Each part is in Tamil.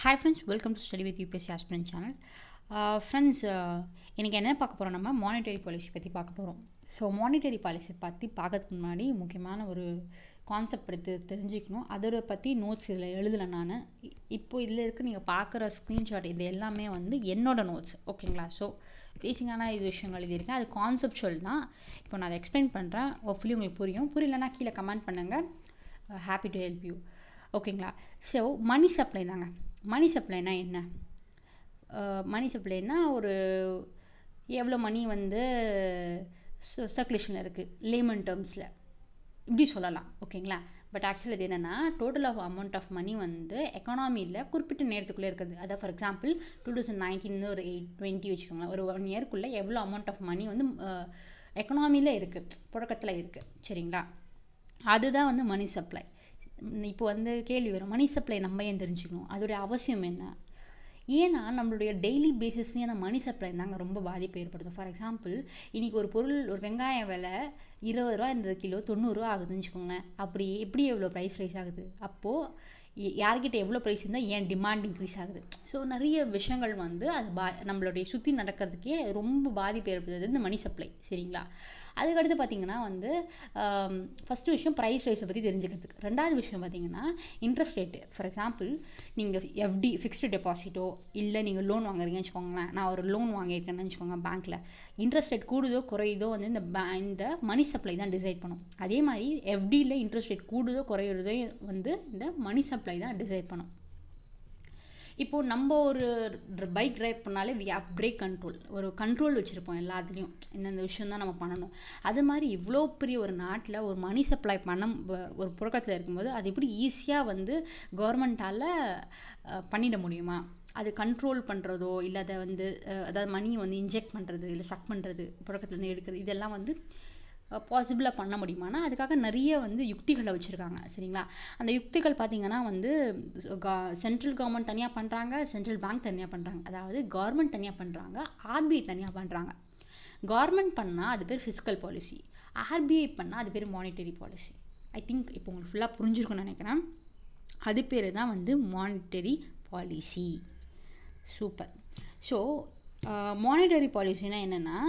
Hi friends, welcome to Study with UPSC Aspirant channel. Friends, இன்றைக்கி என்ன பார்க்க போகிறோம், நம்ம மானிட்டரி பாலிசி பற்றி பார்க்க போகிறோம். ஸோ மானிட்டரி பாலிசி பற்றி பார்க்கறதுக்கு முன்னாடி முக்கியமான ஒரு கான்செப்ட் பற்றி தெரிஞ்சுக்கணும். அதோட பற்றி நோட்ஸ் இதில் எழுதலை நான். இப்போது இதில் இருக்க நீங்கள் பார்க்குற ஸ்க்ரீன்ஷாட் இது எல்லாமே வந்து என்னோடய நோட்ஸ், ஓகேங்களா? ஸோ பேசிக்கான இது விஷயங்கள் எழுதியிருக்கேன், அது கான்செப்டுவல் தான். இப்போ நான் அதை எக்ஸ்பிளைன் பண்ணுறேன், ஹோப்ஃபுல்லி உங்களுக்கு புரியும். புரியலன்னா கீழே கமெண்ட் பண்ணுங்கள், ஹாப்பி டு ஹெல்ப் யூ, ஓகேங்களா? ஸோ மணி சப்ளை தாங்க. மணி சப்ளைனா என்ன? மணி சப்ளைனா ஒரு எவ்வளோ மணி வந்து சர்க்குலேஷனில் இருக்குது, லேமன் டேர்ம்ஸில் இப்படி சொல்லலாம், ஓகேங்களா? பட் ஆக்சுவலி இது என்னென்னா, total of amount of money வந்து எக்கானமியில் குறிப்பிட்ட நேரத்துக்குள்ளே இருக்குது. அதாவது ஃபார் எக்ஸாம்பிள் 2019 ஒரு 820 வச்சுக்கோங்களேன், ஒரு 1 இயர்க்குள்ளே எவ்வளோ அமௌண்ட் ஆஃப் மணி வந்து எக்கனாமியில் இருக்குது, புழக்கத்தில் இருக்குது, சரிங்களா? அதுதான் வந்து மணி சப்ளை. இப்போ வந்து கேள்வி வரும், மணி சப்ளை நம்ம ஏன் தெரிஞ்சுக்கணும், அதோடைய அவசியம் என்ன? ஏன்னா நம்மளுடைய டெய்லி பேசிஸ்லேயே அந்த மணி சப்ளை தாங்க ரொம்ப பாதிப்பு ஏற்படுத்தும். ஃபார் எக்ஸாம்பிள் இன்றைக்கி ஒரு பொருள், ஒரு வெங்காயம் விலை 20 ரூபா இருந்தது, கிலோ 90 ரூபா ஆகுதுன்னு வச்சுக்கோங்களேன். அப்படி எப்படி எவ்வளோ ப்ரைஸ் ரைஸ் ஆகுது? அப்போது யார்கிட்ட எவ்வளோ ப்ரைஸ் இருந்தால் ஏன் டிமாண்ட் இன்க்ரீஸ் ஆகுது? ஸோ நிறைய விஷயங்கள் வந்து அது நம்மளுடைய சுற்றி நடக்கிறதுக்கே ரொம்ப பாதிப்பு ஏற்படுத்துறது இந்த மணி சப்ளை, சரிங்களா? அதுக்கடுத்து பார்த்திங்கன்னா வந்து ஃபஸ்ட்டு விஷயம் ப்ரைஸ் ரைஸை பற்றி தெரிஞ்சுக்கிறதுக்கு. ரெண்டாவது விஷயம் பார்த்திங்கன்னா இன்ட்ரெஸ்ட் ரேட்டு. ஃபார் எக்ஸாம்பிள் நீங்கள் எஃப்டி ஃபிக்ஸ்டு டெபாசிட்டோ இல்லை நீங்கள் லோன் வாங்குறீங்கன்னு வச்சுக்கோங்களேன். நான் ஒரு லோன் வாங்கியிருக்கேன்னு வச்சுக்கோங்க பேங்க்கில். இன்ட்ரெஸ்ட் ரேட் கூடுதோ குறையுதோ வந்து இந்த மணி சப்ளை தான் டிசைட் பண்ணும். அதே மாதிரி எஃப்டியில் இன்ட்ரெஸ்ட் ரேட் கூடுதோ குறையுறதோ வந்து இந்த மணி சப்ளை தான் டிசைட் பண்ணும். இப்போது நம்ம ஒரு பைக் ட்ரைவ் பண்ணாலே பிரேக் கண்ட்ரோல், ஒரு கண்ட்ரோல் வச்சுருப்போம் எல்லாத்துலேயும், இந்தந்த விஷயம் தான் நம்ம பண்ணணும். அது மாதிரி இவ்வளோ பெரிய ஒரு நாட்டில் ஒரு மணி சப்ளை ஒரு புழக்கத்தில் இருக்கும்போது அது எப்படி ஈஸியாக வந்து கவர்மெண்ட்டால் பண்ணிட முடியுமா? அது கண்ட்ரோல் பண்ணுறதோ இல்லை அதை வந்து அதாவது மணியை வந்து இன்ஜெக்ட் பண்ணுறது இல்லை சக் பண்ணுறது, புழக்கத்துலேருந்து எடுக்கிறது, இதெல்லாம் வந்து பாசிபிளாக பண்ண முடியுமானா அதுக்காக நிறைய வந்து யுக்திகளை வச்சுருக்காங்க, சரிங்களா? அந்த யுக்திகள் பார்த்திங்கன்னா வந்து சென்ட்ரல் கவர்மெண்ட் தனியாக பண்ணுறாங்க, சென்ட்ரல் பேங்க் தனியாக பண்ணுறாங்க. அதாவது கவர்மெண்ட் தனியாக பண்ணுறாங்க, ஆர்பிஐ தனியாக பண்ணுறாங்க. கவர்மெண்ட் பண்ணால் அது பேர் ஃபிஸ்கல் பாலிசி, ஆர்பிஐ பண்ணால் அது பேர் மானிட்டரி பாலிசி. ஐ திங்க் இப்போ உங்களுக்கு ஃபுல்லாக புரிஞ்சிருக்குன்னு நினைக்கிறேன். அது பேர் தான் வந்து monetary policy. Super. So monetary பாலிசினா என்னென்னா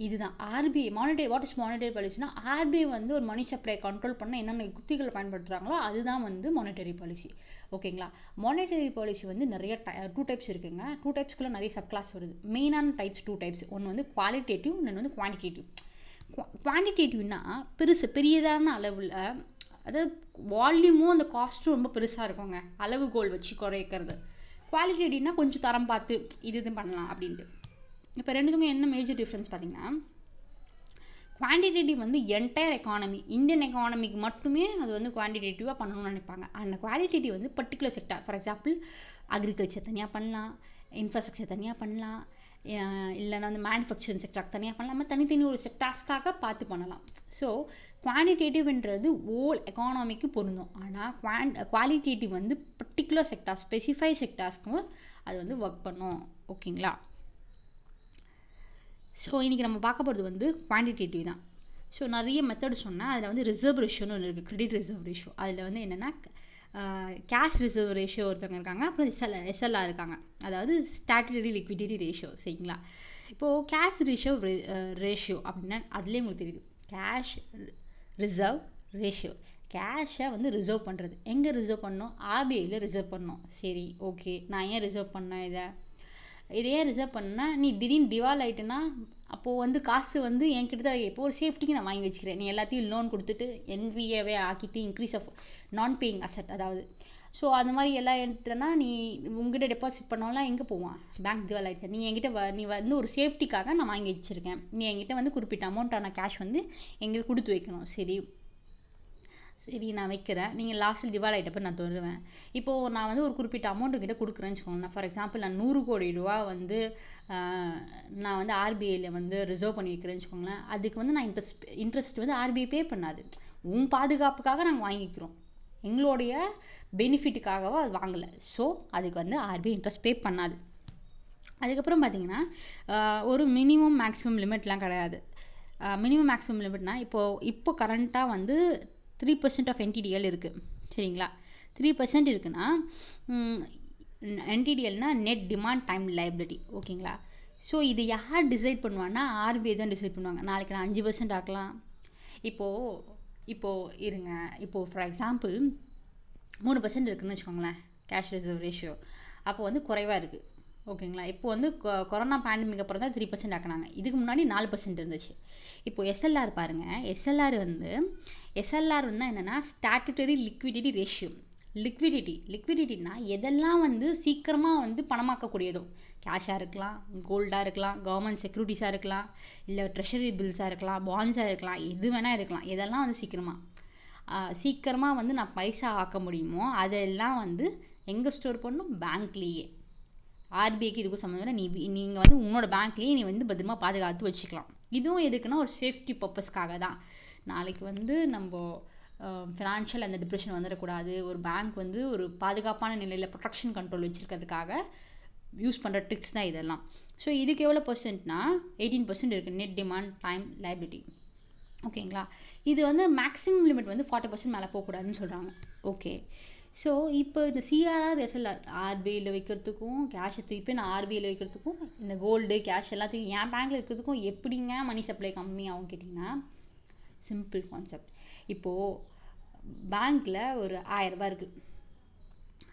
இதுதான் ஆர்பிஐ. வாட் இஸ் மானிட்டரி பாலிசினா, ஆர்பிஐ வந்து ஒரு மணி சப்ளை கண்ட்ரோல் பண்ண என்னென்ன யுக்திகளை பயன்படுத்துகிறாங்களோ அதுதான் வந்து மானிட்டரி பாலிசி, ஓகேங்களா? மானிட்டரி பாலிசி வந்து நிறைய 2 டைப்ஸ் இருக்குங்க. 2 டைப்ஸ்க்குள்ள நிறைய சப் கிளாஸ் வருது. மெயினான டைப்ஸ் 2 டைப்ஸ். ஒன்று வந்து குவாலிட்டேட்டிவ், இன்னொன்று வந்து குவான்டிடேட்டிவ். குவான்டிடேட்டிவ்னா பெரியதான அளவில், அதாவது வால்யூமும் அந்த காஸ்ட்டும் ரொம்ப பெருசாக இருக்குங்க, அளவுகோல் வச்சு குறைக்கிறது. குவாலிட்டேட்டிவ்னா கொஞ்சம் தரம் பார்த்து இது பண்ணலாம் அப்படின்ட்டு. இப்போ ரெண்டுத்துக்கும் என்ன மேஜர் டிஃப்ரென்ஸ் பார்த்திங்கன்னா, குவான்டிடேட்டிவ் வந்து என்டையர் எக்கானமி, இந்தியன் எக்கானமிக்கு மட்டுமே அது வந்து குவான்டிடேட்டிவாக பண்ணணும்னு நினைப்பாங்க. அந்த குவாலிட்டேட்டிவ் வந்து particular sector, for example agriculture தனியாக பண்ணலாம், இன்ஃப்ராஸ்ட்ரக்சர் தனியாக பண்ணலாம், இல்லைன்னா வந்து மேனுஃபேக்சரிங் செக்டார் தனியாக பண்ணலாம். நம்ம தனித்தனி ஒரு செக்டார்ஸ்க்காக பார்த்து பண்ணலாம். ஸோ குவான்டிடேட்டிவ்ன்றது ஓல் எக்கானமிக்கு பொருந்தும். ஆனால் குவாலிட்டேட்டிவ் வந்து பர்டிகுலர் செக்டார், ஸ்பெசிஃபை செக்டார்ஸ்க்கும் அது வந்து ஒர்க் பண்ணும், ஓகேங்களா? ஸோ இன்றைக்கி நம்ம பார்க்க போகிறது வந்து குவான்டிடேட்டிவ் தான். ஸோ நிறைய மெத்தட் சொன்னால் அதில் வந்து ரிசர்வ் ரேஷியோன்னு ஒன்று இருக்குது, கிரெடிட் ரிசர்வ் ரேஷியோ. அதில் வந்து என்னென்னா கேஷ் ரிசர்வ் ரேஷியோ ஒருத்தவங்க இருக்காங்க, அப்புறம் எஸ்எல்ஆர் இருக்காங்க, அதாவது ஸ்டாட்யூட்டரி லிக்விடிட்டி ரேஷியோ, சரிங்களா? இப்போது கேஷ் ரேஷியோ அப்படின்னா அதுலேயே உங்களுக்கு தெரியுது, கேஷ் ரிசர்வ் ரேஷியோ. கேஷை வந்து ரிசர்வ் பண்ணுறது, எங்கே ரிசர்வ் பண்ணணும்? ஆர்பிஐயில் ரிசர்வ் பண்ணணும். சரி, ஓகே, நான் ஏன் ரிசர்வ் பண்ணேன் இதையே ரிசர்வ் பண்ணால், நீ திடீர்னு திவால் ஆகிட்டுனா அப்போது வந்து காசு வந்து என்கிட்ட தான், இப்போ ஒரு சேஃப்டிக்கு நான் வாங்கி வச்சுக்கிறேன். நீ எல்லாத்தையும் லோன் கொடுத்துட்டு NPAவே ஆக்கிட்டு இன்க்ரீஸ் ஆஃப் நான் பேயிங் அசட், அதாவது ஸோ அந்த மாதிரி எல்லாம் எடுத்துட்டேன்னா நீ உங்ககிட்ட டெபாசிட் பண்ணோம்லாம் எங்கே போவான்? பேங்க் திவால் ஆகிடுச்சு. நீ என்கிட்ட நீ வந்து ஒரு சேஃப்டிக்காக நான் வாங்கி வச்சுருக்கேன், நீ என்கிட்ட வந்து குறிப்பிட்ட அமௌண்ட்டான கேஷ் வந்து எங்களுக்கு கொடுத்து வைக்கணும். சரி நான் வைக்கிறேன், நீங்கள் லாஸ்ட்டில் திவால் ஆகிட்டப்போ நான் தருவேன். இப்போது நான் வந்து ஒரு குறிப்பிட்ட அமௌண்ட்டு கிட்ட கொடுக்குறேன்னு வச்சுக்கோங்க. ஃபார் எக்ஸாம்பிள் நான் 100 கோடி ரூபா வந்து நான் வந்து ஆர்பிஐயில் வந்து ரிசர்வ் பண்ணி வைக்கிறேன்னு வச்சுக்கோங்களேன். அதுக்கு வந்து நான் இன்ட்ரெஸ்ட் வந்து ஆர்பிஐ பே பண்ணாது, உன் பாதுகாப்புக்காக நாங்கள் வாங்கிக்கிறோம், எங்களுடைய பெனிஃபிட்டுக்காகவோ அது வாங்கலை. ஸோ அதுக்கு வந்து ஆர்பிஐ இன்ட்ரெஸ்ட் பே பண்ணாது. அதுக்கப்புறம் பார்த்திங்கன்னா ஒரு மினிமம் மேக்ஸிமம் லிமிட்லாம் கிடையாது. மினிமம் மேக்ஸிமம் லிமிட்னால் இப்போ கரண்ட்டாக வந்து 3% ஆஃப் NTDL இருக்குது, சரிங்களா? 3% இருக்குன்னா NTDLனா நெட் டிமாண்ட் டைம் லைபிலிட்டி. ஓகேங்களா? ஸோ இது யார் டிசைட் பண்ணுவான்னா RBI தான் டிசைட் பண்ணுவாங்க. நாளைக்கு நான் 5% ஆக்கலாம். இப்போது இருங்க, இப்போது ஃபார் எக்ஸாம்பிள் 3% இருக்குதுன்னு வச்சுக்கோங்களேன் கேஷ் ரிசர்வ் ரேஷியோ. அப்போ வந்து குறைவாக இருக்குது. ஓகேங்களா? இப்போ வந்து கொரோனா பேண்டமிக் அப்புறம் தான் 3% ஆக்கினாங்க. இதுக்கு முன்னாடி 4% இருந்துச்சு. இப்போது SLR பாருங்கள். SLR வந்து என்னென்னா ஸ்டாட்டுட்டரி லிக்விடிட்டி ரேஷியோ. லிக்விடிட்டினா எதெல்லாம் வந்து சீக்கிரமாக வந்து பணமாக்கக்கூடியதோ, கேஷாக இருக்கலாம், கோல்டாக இருக்கலாம், கவர்மெண்ட் செக்யூரிட்டிஸாக இருக்கலாம், இல்லை ட்ரெஷரி பில்ஸாக இருக்கலாம், பாண்ட்ஸாக இருக்கலாம், எது வேணால் இருக்கலாம். எதெல்லாம் வந்து சீக்கிரமாக வந்து நான் பைசா ஆக்க முடியுமோ அதெல்லாம் வந்து எங்கே ஸ்டோர் பண்ணணும்? பேங்க்லேயே. RBIக்கு இதுக்கும் சம்மந்தம் இல்லை. நீங்கள் வந்து உன்னோட பேங்க்லேயே நீ வந்து பத்திரமா பாதுகாத்து வச்சுக்கலாம். இதுவும் எதுக்குன்னா ஒரு சேஃப்டி பர்பஸ்க்காக தான். நாளைக்கு வந்து நம்ம ஃபினான்ஷியல் அந்த டிப்ரெஷன் வந்துடக்கூடாது. ஒரு பேங்க் வந்து ஒரு பாதுகாப்பான நிலையில் ப்ரொடெக்ஷன் கண்ட்ரோல் வச்சுருக்கிறதுக்காக யூஸ் பண்ணுற ட்ரிக்ஸ் தான் இதெல்லாம். ஸோ இதுக்கு எவ்வளோ பர்சன்ட்னா 18% இருக்குது நெட் டிமாண்ட் டைம் லைபிலிட்டி. ஓகேங்களா? இது வந்து மேக்ஸிமம் லிமிட் வந்து 40% மேலே போகக்கூடாதுன்னு சொல்கிறாங்க. ஓகே. ஸோ இப்போ இந்த CRR SLR RBIயில் வைக்கிறதுக்கும் கேஷை தூக்கி நான் RBIயில் வைக்கிறதுக்கும் இந்த கோல்டு கேஷ் எல்லாத்தையும் என் பேங்க்கில் இருக்கிறதுக்கும் எப்படிங்க மணி சப்ளை கம்மியாகும் கேட்டிங்கன்னா, சிம்பிள் கான்செப்ட். இப்போது பேங்க்கில் ஒரு 1000 ரூபாய் இருக்குது.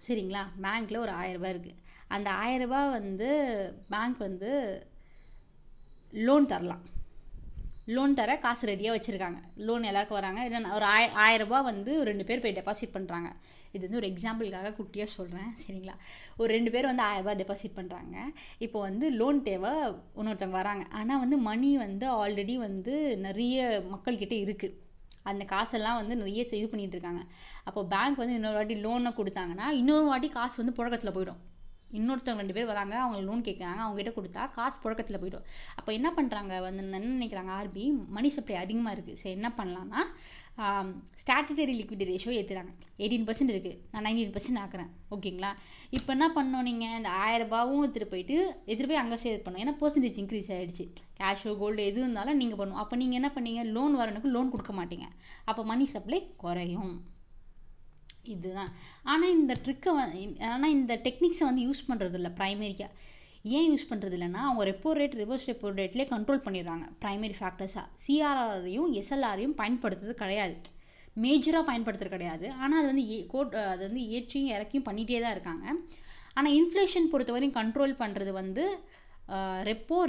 சரிங்களா? பேங்க்கில் ஒரு 1000 ரூபாய் இருக்குது. அந்த 1000 ரூபாய் வந்து பேங்க் வந்து லோன் தரலாம். லோன் தர காசு ரெடியாக வச்சுருக்காங்க. லோன் எல்லாருக்கும் வராங்க. இல்லைன்னா ஒரு 1000 ரூபாய் வந்து 2 பேர் போய் டெபாசிட் பண்ணுறாங்க. இது வந்து ஒரு எக்ஸாம்பிளுக்காக குட்டியாக சொல்கிறேன். சரிங்களா? ஒரு 2 பேர் வந்து 1000 ரூபாய் டெபாசிட் பண்ணுறாங்க. இப்போ வந்து லோன் தேவை, இன்னொருத்தவங்க வராங்க. ஆனால் வந்து மணி வந்து ஆல்ரெடி வந்து நிறைய மக்கள்கிட்ட இருக்குது. அந்த காசெல்லாம் வந்து நிறைய இது பண்ணிகிட்டு இருக்காங்க. அப்போ பேங்க் வந்து இன்னொரு வாட்டி லோனை கொடுத்தாங்கன்னா இன்னொரு வாட்டி காசு வந்து புழக்கத்தில் போயிடும். இன்னொருத்தவங்க 2 பேர் வராங்க, அவங்க லோன் கேட்குறாங்க, அவங்ககிட்ட கொடுத்தா காசு புழக்கத்தில் போயிடும். அப்போ என்ன பண்ணுறாங்க வந்து என்ன நினைக்கிறாங்க, RBI மணி சப்ளை அதிகமாக இருக்குது. சரி என்ன பண்ணலான்னா ஸ்டாட்டுட்டரி லிக்விடிட்டி ரேஷியோ ஏற்றுறாங்க. 18% இருக்குது, நான் 19% ஆக்குறேன். ஓகேங்களா? இப்போ என்ன பண்ணோம், நீங்கள் இந்த 1000 ரூபாவும் எடுத்துகிட்டு போய் அங்கே சேவ் பண்ணணும். ஏன்னா பர்சன்டேஜ் இன்க்ரீஸ் ஆகிடுச்சு. கேஷோ கோல்டு எது இருந்தாலும் நீங்கள் பண்ணுவோம். அப்போ நீங்கள் என்ன பண்ணீங்க, லோன் வரனுக்கு லோன் கொடுக்க மாட்டீங்க. அப்போ மணி சப்ளை குறையும். இதுதான். ஆனால் இந்த டெக்னிக்ஸை வந்து யூஸ் பண்ணுறது இல்லை ப்ரைமரியாக. ஏன் யூஸ் பண்ணுறது இல்லைன்னா, அவங்க ரெப்போ ரேட் ரிவர்ஸ் ரெப்போ ரேட்லேயே கண்ட்ரோல் பண்ணிடுறாங்க ப்ரைமரி ஃபேக்டர்ஸாக. CRRையும் SLRையும் பயன்படுத்துறது கிடையாது, மேஜராக பயன்படுத்துறது கிடையாது. ஆனால் அது வந்து ஏற்றியும் இறக்கியும் பண்ணிகிட்டே தான் இருக்காங்க. ஆனால் இன்ஃப்ளேஷன் பொறுத்தவரையும் கண்ட்ரோல் பண்ணுறது வந்து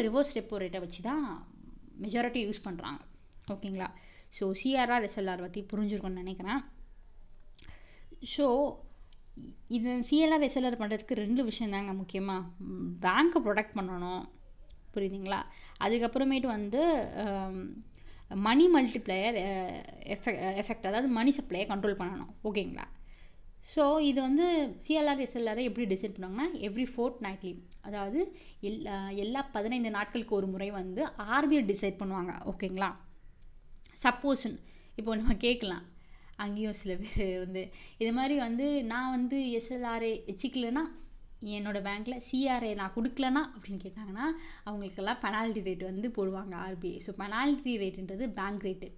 ரிவர்ஸ் ரெப்போ ரேட்டை வச்சு தான் மெஜாரிட்டி யூஸ் பண்ணுறாங்க. ஓகேங்களா? ஸோ CRR SLR பற்றி புரிஞ்சிருக்கும்னு நினைக்கிறேன். ஸோ இது CLR SLR பண்ணுறதுக்கு 2 விஷயம் தாங்க முக்கியமாக. பேங்க்கை ப்ரொடெக்ட் பண்ணணும், புரியுதுங்களா? அதுக்கப்புறமேட்டு வந்து மணி மல்டிப்ளையர் எஃபெக்ட், அதாவது மணி சப்ளையை கண்ட்ரோல் பண்ணணும். ஓகேங்களா? ஸோ இது வந்து CLR SLR எப்படி டிசைட் பண்ணுவாங்கன்னா, எவ்ரி fortnightly, அதாவது எல்லா 15 நாட்களுக்கு ஒரு முறை வந்து RBI டிசைட் பண்ணுவாங்க. ஓகேங்களா? சப்போஸ் இப்போ நம்ம கேட்கலாம், அங்கேயும் சில பேர் வந்து இது மாதிரி வந்து நான் வந்து SLR வச்சுக்கலன்னா, என்னோடய பேங்க்கில் CRA நான் கொடுக்கலனா அப்படின்னு கேட்டாங்கன்னா, அவங்களுக்கெல்லாம் பெனால்ட்டி ரேட் வந்து போடுவாங்க RBI. ஸோ பெனால்ட்டி ரேட்டுன்றது பேங்க் ரேட்டு.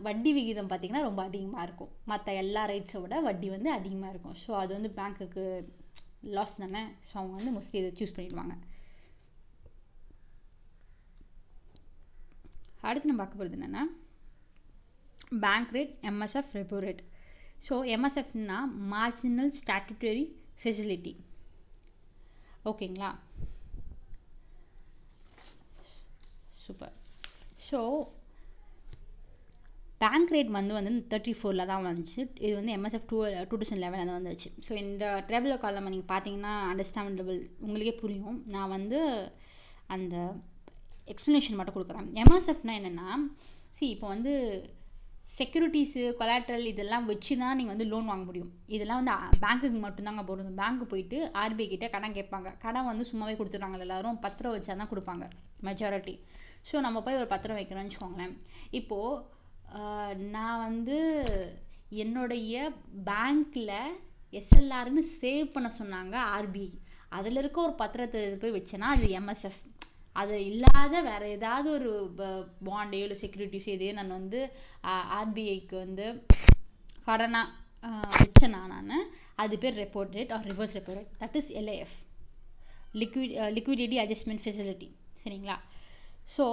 வட்டி விகிதம் பார்த்திங்கன்னா ரொம்ப அதிகமாக இருக்கும். மற்ற எல்லா ரேட்ஸை விட வட்டி வந்து அதிகமாக இருக்கும். ஸோ அது வந்து பேங்க்குக்கு லாஸ் தானே. ஸோ அவங்க வந்து மோஸ்ட்லி இதை சூஸ் பண்ணிடுவாங்க. அடுத்து நம்ம பார்க்க போகிறது என்னென்னா, bank rate, MSF, repo rate. So MSFனா மார்ஜினல் ஸ்டாட்டுட்டரி ஃபெசிலிட்டி. ஓகேங்களா? சூப்பர். ஸோ பேங்க் ரேட் வந்து 34 தான் வந்துச்சு. இது வந்து MSF 2011 அது வந்துச்சு. ஸோ இந்த டேபிள் காலம் நீங்கள் பார்த்தீங்கன்னா அண்டர்ஸ்டாண்டபிள், உங்களுக்கே புரியும். நான் வந்து அந்த எக்ஸ்ப்ளனேஷன் மட்டும் கொடுக்குறேன். MSFனா என்னென்னா, இப்போ வந்து செக்யூரிட்டிஸு, கொலாட்ரல் இதெல்லாம் வச்சு தான் நீங்கள் வந்து லோன் வாங்க முடியும். இதெல்லாம் வந்து பேங்க்குக்கு மட்டும்தாங்க போடுறது. பேங்க்கு போயிட்டு RBI கிட்டே கடன் கேட்பாங்க. கடன் வந்து சும்மாவே கொடுத்துட்றாங்க. எல்லோரும் 10 ரூபா வச்சா தான் கொடுப்பாங்க மெஜாரிட்டி. ஸோ நம்ம போய் ஒரு 10 ரூபா வைக்கிறோம்னு வச்சுக்கோங்களேன். இப்போது நான் வந்து என்னுடைய பேங்க்கில் SLRன்னு சேவ் பண்ண சொன்னாங்க RBI. அதில் இருக்க ஒரு பத்திரத்தை போய் வச்சேன்னா அது MSF. அது இல்லாத வேறு ஏதாவது ஒரு பாண்டோ இல்லை செக்யூரிட்டிஸோ இதையே நான் வந்து RBIக்கு வந்து கடனாக வச்சேன்னா நான், அது பேர் repo rate or reverse repo rate. That is LAF, liquidity adjustment facility. சரிங்களா? ஸோ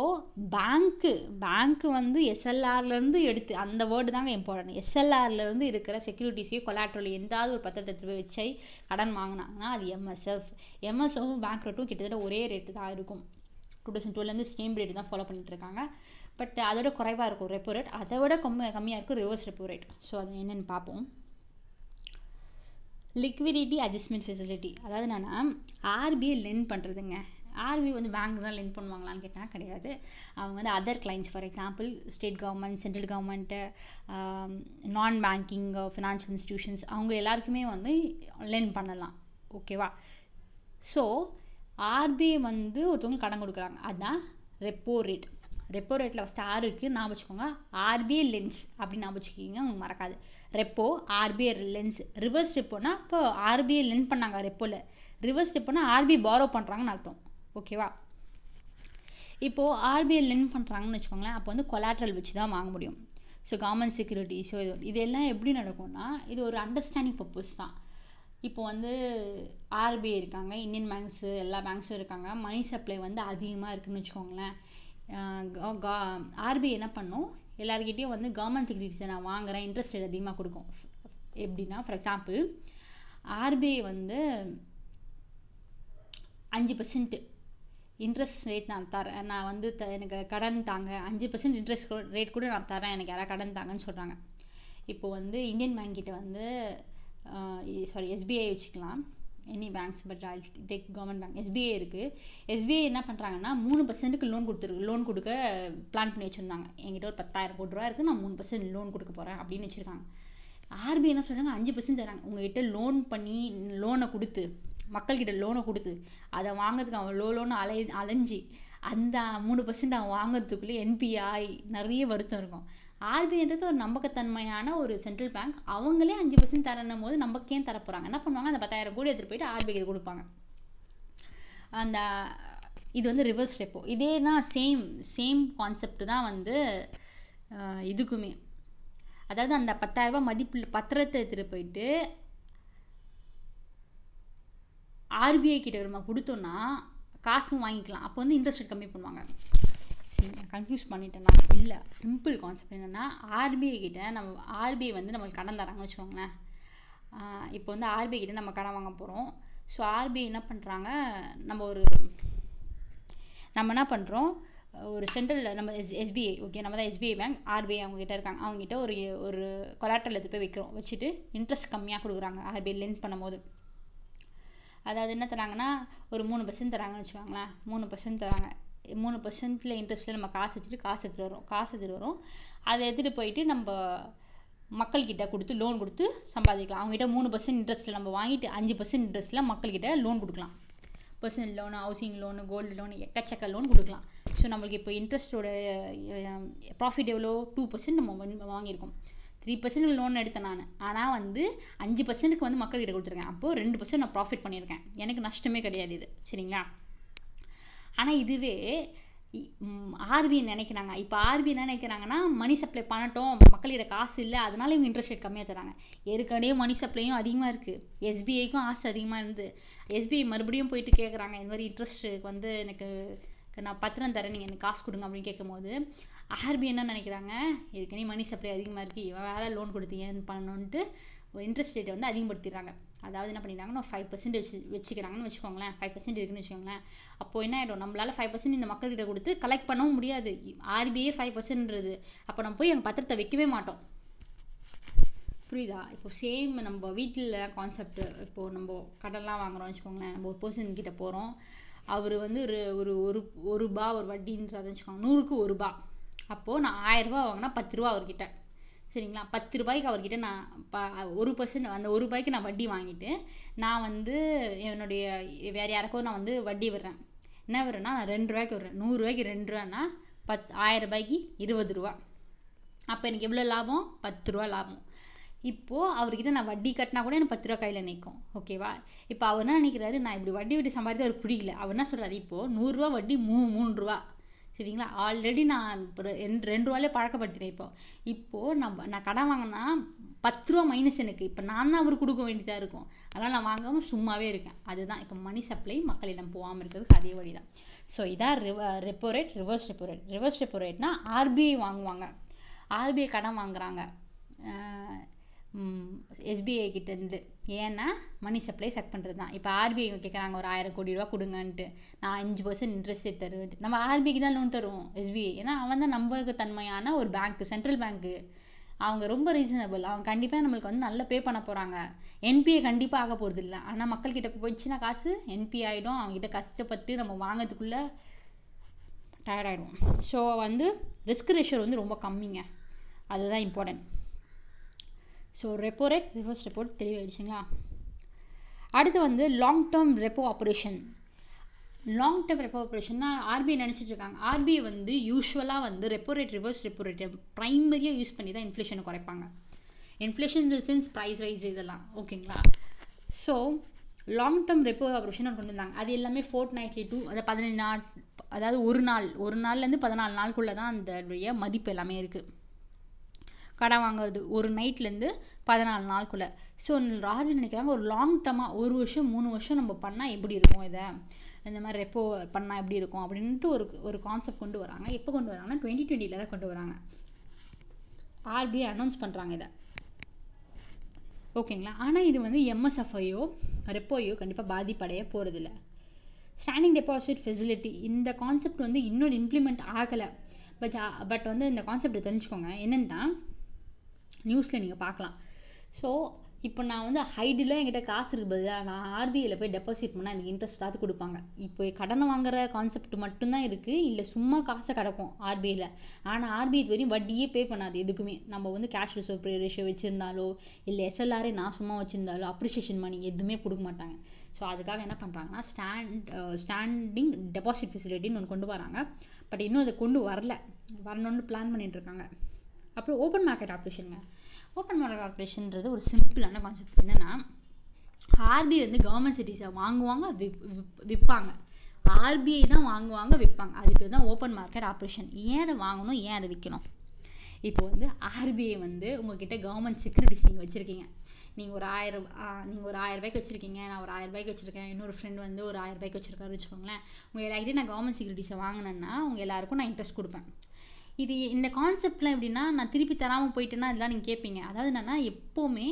பேங்க்கு வந்து எஸ்எல்ஆர்லேருந்து எடுத்து, அந்த வேர்டு தாங்க இம்பார்ட்டன்ட். எஸ்எல்ஆர்லேருந்து இருக்கிற செக்யூரிட்டிஸையும் கொலாட்ரல் எந்தாவது ஒரு பத்திரத்தை வச்சு கடன் வாங்கினாங்கன்னா அது எம்எஸ்எஃப் பேங்க் ரேட்டும் கிட்டத்தட்ட ஒரே ரேட்டு தான் இருக்கும். 2012 சேம் ரேட்டு தான் ஃபாலோ பண்ணிட்டு இருக்காங்க. பட் அதோட குறைவாக இருக்கும் ரெப்போ ரேட், அதை விட கம்மியாக இருக்கும் ரிவர்ஸ் ரெப்போ ரேட். ஸோ அது என்னென்னு பார்ப்போம். லிக்விடிட்டி அட்ஜஸ்ட்மெண்ட் ஃபெசிலிட்டி, அதாவது என்னென்னா ஆர்பிஐ லெண்ட் பண்ணுறதுங்க. ஆர்பிஐ வந்து பேங்க் தான் லெண்ட் பண்ணுவாங்களான்னு கேட்டால் கிடையாது. அவங்க வந்து other clients, for example state government, central government, நான் பேங்கிங் ஃபினான்ஷியல் இன்ஸ்டிடியூஷன்ஸ், அவங்க எல்லாருக்குமே வந்து லெண்ட் பண்ணலாம். ஓகேவா? ஸோ ஆர்பிஐ வந்து ஒருத்தவங்க கடன் கொடுக்குறாங்க, அதுதான் ரெப்போ ரேட். ரெப்போ ரேட்டில் ஃபஸ்ட்டு ஆர் இருக்குது, ஞாபகம் வச்சுக்கோங்க. ஆர்பிஐ லென்ஸ் அப்படின்னு ஞாபகம் வச்சுக்கிங்க, உங்களுக்கு மறக்காது. Repo, RBI lens. ரிவர்ஸ் ரெப்போனா இப்போ ஆர்பிஐ லெண்ட் பண்ணாங்க ரெப்போவில், ரிவர்ஸ் ரெப்போனா ஆர்பிஐ பாரோ பண்ணுறாங்கன்னு அர்த்தம். ஓகேவா? இப்போது ஆர்பிஐ லெண்ட் பண்ணுறாங்கன்னு வச்சுக்கோங்களேன், அப்போ வந்து கொலாட்ரல் வச்சு தான் வாங்க முடியும். ஸோ கவர்மெண்ட் செக்யூரிட்டி, ஸோ இதெல்லாம் எப்படி நடக்கும்னா, இது ஒரு அண்டர்ஸ்டாண்டிங் பர்பஸ் தான். இப்போ வந்து ஆர்பிஐ இருக்காங்க, இந்தியன் பேங்க்ஸு, எல்லா பேங்க்ஸும் இருக்காங்க. மணி சப்ளை வந்து அதிகமாக இருக்குதுன்னு வச்சுக்கோங்களேன். ஆர்பிஐ என்ன பண்ணும், எல்லாருக்கிட்டையும் வந்து கவர்மெண்ட் செக்யூரிட்டிஸை நான் வாங்குகிறேன், இன்ட்ரெஸ்ட் ரேட் அதிகமாக கொடுக்கும். எப்படின்னா, ஃபார் எக்ஸாம்பிள் ஆர்பிஐ வந்து 5% இன்ட்ரெஸ்ட் ரேட் நான் தரேன், நான் வந்து எனக்கு கடன் தாங்க, 5% இன்ட்ரெஸ்ட் ரேட் கூட நான் தரேன், எனக்கு யாராவது கடன் தாங்கன்னு சொல்கிறாங்க. இப்போது வந்து இந்தியன் பேங்க் கிட்ட வந்து எஸ்பிஐ வச்சுக்கலாம், any banks, but I take government bank. SBI இருக்குது. எஸ்பிஐ என்ன பண்ணுறாங்கன்னா 3%க்கு லோன் கொடுக்க பிளான் பண்ணி வச்சுருந்தாங்க. என்கிட்ட ஒரு 10,000 கோடி ரூபா இருக்குது, நான் 3% லோன் கொடுக்க போகிறேன் அப்படின்னு வச்சுருக்காங்க. ஆர்பிஐ என்ன சொல்கிறாங்க, 5% தராங்க. உங்கள்கிட்ட லோனை கொடுத்து, மக்கள்கிட்ட லோனை கொடுத்து, அதை வாங்கிறதுக்கு அவன் லோன்னு அலைஞ்சி அந்த 3% அவன் வாங்கிறதுக்குள்ளே என்பிஐ நிறைய வருத்தம் இருக்கும். ஆர்பிஐன்றது ஒரு நம்பகத்தன்மையான ஒரு சென்ட்ரல் பேங்க், அவங்களே 5% தரணும் போது நமக்கு ஏன் தரப்போகிறாங்க? என்ன பண்ணுவாங்க, அந்த 10,000 கோடி எடுத்துகிட்டு போயிட்டு ஆர்பிஐ கொடுப்பாங்க. இது வந்து ரிவர்ஸ் ரெப்போ. இதே தான் சேம் கான்செப்ட் தான் வந்து இதுக்குமே. அதாவது அந்த 10,000 ரூபாய் மதிப்பு பத்திரத்தை எடுத்துகிட்டு போயிட்டு ஆர்பிஐ கிட்ட நம்ம கொடுத்தோன்னா காசும் வாங்கிக்கலாம். அப்போ வந்து இன்ட்ரெஸ்ட் ரேட் கம்மி பண்ணுவாங்க. சரி, நான் கன்ஃபியூஸ் பண்ணிட்டேன்னா இல்லை, சிம்பிள் கான்செப்ட் என்னென்னா, ஆர்பிஐ கிட்ட ஆர்பிஐ வந்து நம்மளுக்கு கடன் தராங்கன்னு வச்சுக்கோங்களேன். இப்போ வந்து ஆர்பிஐ கிட்ட நம்ம கடன் வாங்க போகிறோம். ஸோ ஆர்பிஐ என்ன பண்ணுறாங்க, நம்ம என்ன பண்ணுறோம், ஒரு சென்ட்ரல் நம்ம எஸ்பிஐ, ஓகே, நம்ம தான் எஸ்பிஐ பேங்க், ஆர்பிஐ அவங்ககிட்ட இருக்காங்க. அவங்ககிட்ட ஒரு கொலாட்ரல் எடுத்து போய் வைக்கிறோம், வச்சுட்டு இன்ட்ரெஸ்ட் கம்மியாக கொடுக்குறாங்க ஆர்பிஐ லெண்ட் பண்ணும்போது. அதாவது என்ன தராங்கன்னா, ஒரு 3% தராங்கன்னு வச்சுக்கோங்களேன். 3% தராங்க. 3% இன்ட்ரெஸ்ட்டில் நம்ம காசு எடுத்துகிட்டு வரோம். அதை எடுத்துகிட்டு போயிட்டு நம்ம மக்கள்கிட்ட கொடுத்து லோன் கொடுத்து சம்பாதிக்கலாம். அவங்ககிட்ட 3% இன்ட்ரெஸ்ட்டில் நம்ம வாங்கிட்டு 5% இன்ட்ரெஸ்ட்டில் மக்கள்கிட்ட லோன் கொடுக்கலாம். Personal loan, housing loan, gold loan, எக்கச்சக்க லோன் கொடுக்கலாம். ஸோ நம்மளுக்கு இப்போ இன்ட்ரெஸ்ட்டோட ப்ராஃபிட் எவ்வளோ, 2% நம்ம வாங்கியிருக்கோம். 3% லோன் எடுத்தேன் நான், ஆனால் வந்து 5%க்கு வந்து மக்கள்கிட்ட கொடுத்துருக்கேன். அப்போது 2% நான் ப்ராஃபிட் பண்ணியிருக்கேன். எனக்கு நஷ்டமே கிடையாது இது. சரிங்களா? ஆனால் இதுவே ஆர்பிஐ நினைக்கிறாங்க, இப்போ ஆர்பிஐ என்ன நினைக்கிறாங்கன்னா, மணி சப்ளை பண்ணட்டும், மக்கள்கிட்ட காசு இல்லை, அதனால இவங்க இன்ட்ரெஸ்ட் ரேட் கம்மியாக தராங்க. ஏற்கனவே மணி சப்ளையும் அதிகமாக இருக்குது, எஸ்பிஐக்கும் ஆசை அதிகமாக இருந்து எஸ்பிஐ மறுபடியும் போயிட்டு கேட்குறாங்க, இந்த மாதிரி இன்ட்ரெஸ்ட் வந்து எனக்கு நான் பத்திரம் தரேன், நீங்கள் எனக்கு காசு கொடுங்க அப்படின்னு கேட்கும்போது ஆர்பிஐ என்ன நினைக்கிறாங்க, ஏற்கனவே மணி சப்ளை அதிகமாக இருக்குது, இவன் வேறு லோன் கொடுத்து ஏன் பண்ணணுன்ட்டு இன்ட்ரெஸ்ட் ரேட்டை வந்து அதிகப்படுத்திடுறாங்க. அதாவது என்ன பண்ணிடுறாங்கன்னா 5% வச்சுக்கிறாங்கன்னு வச்சுக்கோங்களேன். 5% இருக்குன்னு வச்சுக்கோங்களேன். அப்போது என்ன ஆகிடும், நம்மளால் 5% இந்த மக்கள்கிட்ட கொடுத்து கலெக்ட் பண்ணவும் முடியாது. ஆர்பிஐயே 5%ன்றது, அப்போ நம்ம போய் எங்கள் பத்திரத்தை வைக்கவே மாட்டோம். புரியுதா? இப்போ சேம் நம்ம வீட்டில் கான்செப்ட். இப்போது நம்ம கடன்லாம் வாங்குகிறோம்னு வச்சுக்கோங்களேன். நம்ம ஒரு பர்சன் கிட்டே போகிறோம், அவர் வந்து ஒரு ரூபா ஒரு வட்டின்றாருன்னு வச்சுக்கோங்க, 100க்கு 1 ரூபா. அப்போது நான் 1000 ரூபா வாங்கினா 10 ரூபா அவர்கிட்ட. சரிங்களா? 10 ரூபாய்க்கு அவர்கிட்ட நான் 1%, அந்த 1 ரூபாய்க்கு நான் வட்டி வாங்கிட்டு நான் வந்து என்னுடைய வேறு யாருக்கோ நான் வந்து வட்டி விடுறேன். என்ன விடுறேன்னா, நான் 2 ரூபாய்க்கு விடுறேன். 100 ரூபாய்க்கு 2 ரூபான்னா 1000 ரூபாய்க்கு 20 ரூபா. அப்போ எனக்கு எவ்வளோ லாபம், 10 ரூபா லாபம். இப்போது அவர்கிட்ட நான் வட்டி கட்டினா கூட எனக்கு 10 ரூபா கையில் நிற்கும். ஓகேவா? இப்போ அவர் என்ன நினைக்கிறாரு, நான் இப்படி வட்டி சம்பாதித்து அவருக்கு பிடிக்கல. அவர் என்ன சொல்கிறாரு, இப்போது 100 ரூபா வட்டி 3 ரூபா. சரிங்களா? ஆல்ரெடி நான் இப்போ 2 ரூபாயிலே பழக்கப்படுத்திட்டேன். இப்போது நான் கடன் வாங்கினா 10 ரூபா மைனஸ் எனக்கு. இப்போ நான் தான் அவருக்கு கொடுக்க வேண்டியதாக இருக்கும். அதனால் நான் வாங்காமல் சும்மாவே இருக்கேன். அதுதான் இப்போ மணி சப்ளை மக்களிடம் போகாமல் இருக்கிறதுக்கு அதே வழி தான். ஸோ இதான் repo rate, reverse repo rate. Reverse repo ரேட்னா ஆர்பிஐ வாங்குவாங்க, ஆர்பிஐ கடன் வாங்குறாங்க எஸ்பிஐ கிட்டேருந்து. ஏன்னா மணி சப்ளை செக் பண்ணுறது தான். இப்போ ஆர்பிஐ கேட்குறாங்க ஒரு 1000 கோடி ரூபா கொடுங்கன்ட்டு, நான் 5% இன்ட்ரெஸ்ட் ரேட் தருவேன். நம்ம ஆர்பிஐக்கு தான் லோன் தருவோம் எஸ்பிஐ. ஏன்னா அவன் தான் நம்பருக்கு தன்மையான ஒரு பேங்க்கு, சென்ட்ரல் பேங்க்கு. அவங்க ரொம்ப ரீசனபிள். அவங்க கண்டிப்பாக நம்மளுக்கு வந்து நல்லா பே பண்ண போகிறாங்க. என்பிஏ கண்டிப்பாக ஆக போகிறது இல்லை. ஆனால் மக்கள்கிட்ட போயிடுச்சுன்னா காசு என்பிஏ ஆகிடும். அவங்ககிட்ட கஷ்டப்பட்டு நம்ம வாங்கிறதுக்குள்ளே டயர்டாகிடும். ஸோ வந்து ரிஸ்க் ரேஷியோ வந்து ரொம்ப கம்மிங்க. அதுதான் important. So repo rate, reverse repo rate தெளிவாயிடுச்சுங்களா? அடுத்து வந்து long term repo operation. Long term repo ஆப்ரேஷன்னா ஆர்பிஐ நினச்சிட்டு இருக்காங்க. ஆர்பிஐ வந்து யூஸ்வலாக வந்து ரெப்போ ரேட், ரிவர்ஸ் ரெப்போ ரேட்டை ப்ரைமரியாக யூஸ் பண்ணி தான் இன்ஃப்ளேஷனை குறைப்பாங்க. இன்ஃப்ளேஷன் சென்ஸ் ப்ரைஸ் ரைஸ் இதெல்லாம் ஓகேங்களா? So long term repo operation கொண்டு வந்தாங்க. அது எல்லாமே ஃபோர்ட்நைட்லி அது 15 நாள், அதாவது ஒரு நாள்லேருந்து 14 நாளுக்குள்ளே தான் அந்த மதிப்பு எல்லாமே இருக்குது. கடன் வாங்குறது ஒரு நைட்லேருந்து 14 நாளுக்குள்ளே. ஸோ ஆர்பிஐ நினைக்கிறாங்க ஒரு லாங் டேர்மாக 1 வருஷம் 3 வருஷம் நம்ம பண்ணால் எப்படி இருக்கும், இதை இந்த மாதிரி ரெப்போ பண்ணால் எப்படி இருக்கும் அப்படின்ட்டு ஒரு கான்செப்ட் கொண்டு வராங்க. எப்போ கொண்டு வராங்கன்னா 2020 தான் கொண்டு வராங்க. ஆர்பிஐ அனௌன்ஸ் பண்ணுறாங்க இதை ஓகேங்களா? ஆனால் இது வந்து எம்எஸ்எஃப்ஐயோ ரெப்போயோ கண்டிப்பாக பாதிப்படைய போகிறதில்ல. ஸ்டாண்டிங் டெபாசிட் ஃபெசிலிட்டி இந்த கான்செப்ட் வந்து இன்னும் இம்ப்ளிமெண்ட் ஆகலை. பட் வந்து இந்த கான்செப்டை தெரிஞ்சுக்கோங்க. என்னென்னா நியூஸில் நீங்கள் பார்க்கலாம். ஸோ இப்போ நான் வந்து ஹைடில் என்கிட்ட காசு இருக்குது பதிலாக நான் ஆர்பிஐயில் போய் டெபாசிட் பண்ணால் எனக்கு இன்ட்ரெஸ்ட்டாவது கொடுப்பாங்க. இப்போ கடனை வாங்குற கான்செப்ட் மட்டும்தான் இருக்குது, இல்லை சும்மா காசை கிடக்கும் ஆர்பிஐயில். ஆனால் ஆர்பிஐ இது வரையும் வட்டியே பே பண்ணாது எதுக்குமே. நம்ம வந்து கேஷ் ரிசர்வ் ரேஷியோ வச்சுருந்தாலோ இல்லை எஸ்எல்ஆரே நான் சும்மா வச்சுருந்தாலோ அப்ரிஷியேஷன் மணி எதுவுமே கொடுக்க மாட்டாங்க. ஸோ அதுக்காக என்ன பண்ணுறாங்கன்னா ஸ்டாண்டிங் டெபாசிட் ஃபெசிலிட்டின்னு ஒன்று கொண்டு வராங்க. பட் இன்னும் அதை கொண்டு வரணும்னு பிளான் பண்ணிட்டுருக்காங்க. அப்புறம் ஓப்பன் மார்க்கெட் ஆப்ரேஷனுங்க. ஓப்பன் மார்க்கெட் ஆப்ரேஷன்றது ஒரு சிம்பிளான கான்செப்ட். என்னென்னா ஆர்பிஐ வந்து கவர்மெண்ட் சிட்டிஸை வாங்குவாங்க, விற்பாங்க. ஆர்பிஐ தான் வாங்குவாங்க, விற்பாங்க. அது பேர் தான் ஓப்பன் மார்க்கெட் ஆப்ரேஷன். ஏன் அதை வாங்கணும், ஏன் அதை விற்கணும்? இப்போ வந்து ஆர்பிஐ வந்து உங்கள்கிட்ட கவர்மெண்ட் செக்யூரிட்டிஸ் நீங்கள் வச்சுருக்கீங்க. நீங்கள் ஒரு 1000 ரூபாய்க்கு வச்சுருக்கீங்க, நான் ஒரு 1000 ரூபாய்க்கு வச்சுருக்கேன், இன்னொரு ஃப்ரெண்ட் வந்து ஒரு 1000 ரூபாய்க்கு வச்சுருக்காரு வச்சுக்கோங்களேன். உங்கள் எல்லாருக்கிட்டே நான் கவர்மெண்ட் செக்யூரிட்டிஸை வாங்கினேன்னா உங்கள் எல்லாருக்கும் நான் இன்ட்ரெஸ்ட் கொடுப்பேன். இந்த கான்செப்ட்லாம் எப்படின்னா நான் திருப்பி தராமல் போயிட்டேன்னா இதெல்லாம் நீங்கள் கேட்பீங்க. அதாவது என்னென்னா எப்போவுமே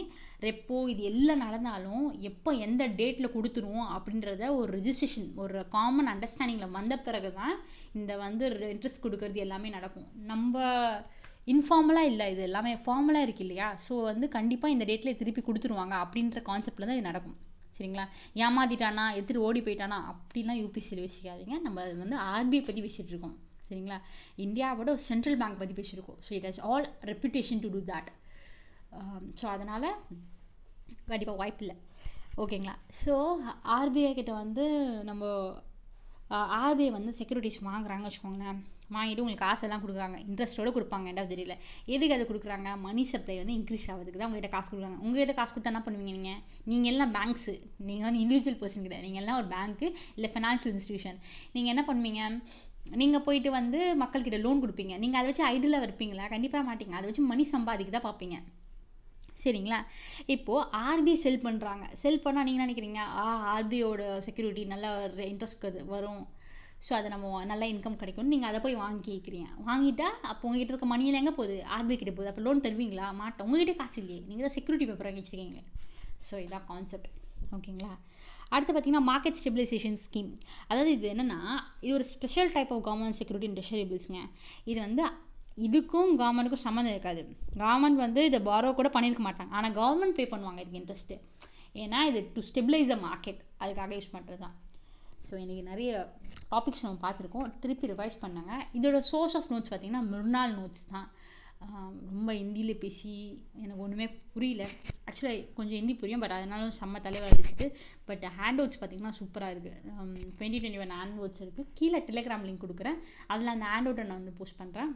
ரெப்போ இது எல்லாம் நடந்தாலும் எப்போ எந்த டேட்டில் கொடுத்துருவோம் அப்படின்றத ஒரு ரெஜிஸ்ட்ரேஷன், ஒரு காமன் அண்டர்ஸ்டாண்டிங்கில் வந்த பிறகு தான் இந்த வந்து இன்ட்ரெஸ்ட் கொடுக்கறது எல்லாமே நடக்கும். நம்ம இன்ஃபார்மலாக இல்லை, இது எல்லாமே ஃபார்மலாக இருக்குது இல்லையா? ஸோ வந்து கண்டிப்பாக இந்த டேட்டில் திருப்பி கொடுத்துருவாங்க அப்படின்ற கான்செப்டில் தான் இது நடக்கும். சரிங்களா? ஏமாத்திட்டானா எடுத்துகிட்டு ஓடி போயிட்டானா அப்படிலாம் யூபிசியில் வச்சுக்காதீங்க. நம்ம வந்து ஆர்பிஐ பற்றி பேசிகிட்டு இருக்கோம். சரிங்களா? இந்தியாவோட சென்ட்ரல் பேங்க் பற்றி பேசியிருக்கோம். So it has all reputation to do that. So அதனால் கண்டிப்பாக வாய்ப்பு இல்லை. ஓகேங்களா? ஸோ ஆர்பிஐ கிட்ட வந்து நம்ம ஆர்பிஐ வந்து செக்யூரிட்டிஸ் வாங்குறாங்க வச்சுக்கோங்களேன். வாங்கிட்டு உங்களுக்கு காசெல்லாம் கொடுக்குறாங்க, இன்ட்ரெஸ்ட்டோடு கொடுப்பாங்க. ரெண்டாவது தெரியல எதுக்கு அதை கொடுக்குறாங்க. மணி சப்ளை வந்து இன்க்ரீஸ் ஆகிறதுக்கு தான் உங்கள்கிட்ட காசு கொடுக்குறாங்க. உங்கள்கிட்ட காசு கொடுத்தா என்ன பண்ணுவீங்க? நீங்கள் எல்லாம் பேங்க்ஸு, நீங்கள் வந்து இண்டிவிஜுவல் பர்சன் கிடையாது. நீங்கள் எல்லாம் ஒரு பேங்க்கு இல்லை ஃபினான்ஷியல் இன்ஸ்டிடியூஷன். நீங்கள் என்ன பண்ணுவீங்க? நீங்கள் போயிட்டு வந்து மக்கள்கிட்ட லோன் கொடுப்பீங்க. நீங்கள் அதை வச்சு ஐடியில் வைப்பீங்களா? கண்டிப்பாக மாட்டிங்க. அதை வச்சு மணி சம்பாதிக்க தான் பார்ப்பீங்க. சரிங்களா? இப்போது ஆர்பிஐ செல் பண்ணுறாங்க. செல் பண்ணால் நீங்கள் நினைக்கிறீங்க ஆர்பிஐயோட செக்யூரிட்டி நல்லா இன்ட்ரெஸ்ட் வரும், ஸோ அதை நம்ம நல்லா இன்கம் கிடைக்கும்னு நீங்கள் அதை போய் வாங்கிக்கிறீங்க. வாங்கிட்டா அப்போ உங்ககிட்ட இருக்க மணியில் எங்கே போகுது? ஆர்பிஐ கிட்டே போகுது. அப்போ லோன் தருவீங்களா? மாட்டோம். உங்கள்கிட்ட காசு இல்லையே, நீங்கள் தான் செக்யூரிட்டி பேப்பர் வாங்கி வச்சுருக்கீங்களே. ஸோ இதான் கான்செப்ட். ஓகேங்களா? அடுத்து பார்த்திங்கன்னா மார்க்கெட் ஸ்டெபிலைசேஷன் ஸ்கீம். அதாவது இது என்னென்னா இது ஒரு special type of government security and treasury பில்ஸுங்க. இது வந்து இதுக்கும் கவர்மெண்ட்டுக்கும் சம்மந்தம் இருக்காது. கவர்மெண்ட் வந்து இதை பாரோ கூட பண்ணியிருக்க மாட்டாங்க. ஆனால் கவர்மெண்ட் பே பண்ணுவாங்க இதுக்கு இன்ட்ரெஸ்ட்டு. ஏன்னா இது டு ஸ்டெபிலைஸ் த மார்க்கெட், அதுக்காக யூஸ் பண்ணுறது தான். ஸோ இன்றைக்கி நிறைய டாபிக்ஸ் நம்ம பார்த்துருக்கோம். திருப்பி ரிவைஸ் பண்ணாங்க. இதோட சோர்ஸ் ஆஃப் நோட்ஸ் பார்த்திங்கன்னா மிர்னால் நோட்ஸ் தான். ரொம்ப ஹிந்தியில் பேசி எனக்கு ஒன்றுமே புரியல. ஆக்சுவலாக கொஞ்சம் ஹிந்தி புரியும், பட் அதனால செம்ம தலைவர் அடிச்சுட்டு. பட் ஹேண்ட் நோட்ஸ் பார்த்திங்கன்னா சூப்பராக இருக்குது. 2021 ஹேண்ட் நோட்ஸ் இருக்குது. கீழே டெலிகிராம் லிங்க் கொடுக்குறேன். அதில் அந்த ஹேண்ட் நோட்டை நான் வந்து போஸ்ட் பண்ணுறேன்.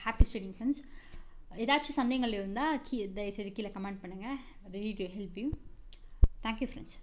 Happy studying friends. ஏதாச்சும் சந்தேகங்கள் இருந்தால் தயவுசெய்து கீழே கமெண்ட் பண்ணுங்கள். Ready to help you. Thank you friends.